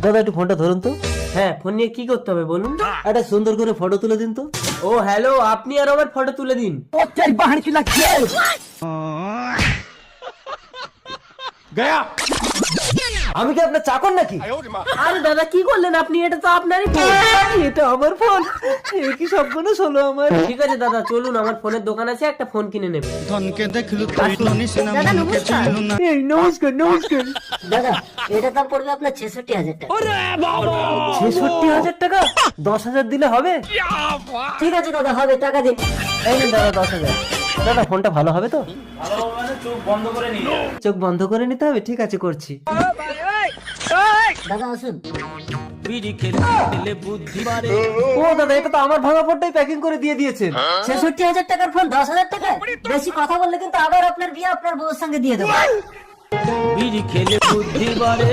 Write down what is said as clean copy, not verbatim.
দাদা একটু ফোনটা ধরুন তো। হ্যাঁ, ফোন নিয়ে কি করতে হবে বলুন। একটা সুন্দর করে ফটো তুলে দিন তো। ও হ্যালো, আপনি আর আমার ফটো তুলে দিন। আমি কি আপনার চাকর নাকি? আরে দাদা কি করলেন আপনি? এটা তো আপনারই ফোন। এটা আমার ফোন, কি সবগুলো হলো আমার। ঠিক আছে দাদা, চলুন, আমার ফোনের দোকান আছে, একটা ফোন কিনে নেবে। ধনকে দেখলু তৈল নিশিনা মনকে চিনলু না। এই নমস্কার নমস্কার। দাদা এটা দাম পড়বে আপনার 66,000 টাকা। 66,000 টাকা? 10,000 দিলে হবে? ঠিক আছে দাদা, হবে, টাকা দিন। এই নিন দাদা 10,000। দাদা ফোনটা ভালো হবে তো? চোখ বন্ধ করে নিতে হবে? ঠিক আছে, করছি। দাদা আসুন। বিড়ি খেলে খেলে বুদ্ধি বাড়ে। ও দাদা, এটা তো আমার ভাঙা ফোনটাই প্যাকিং করে দিয়ে দিয়েছেন। 66,000 টাকার ফোন 10,000 টাকায়? বেশি কথা বললে কিন্তু আবার আপনার বিয়ে আপনার বউয়ের সঙ্গে দিয়ে দেবো। বিড়ি খেলে বুদ্ধি বাড়ে।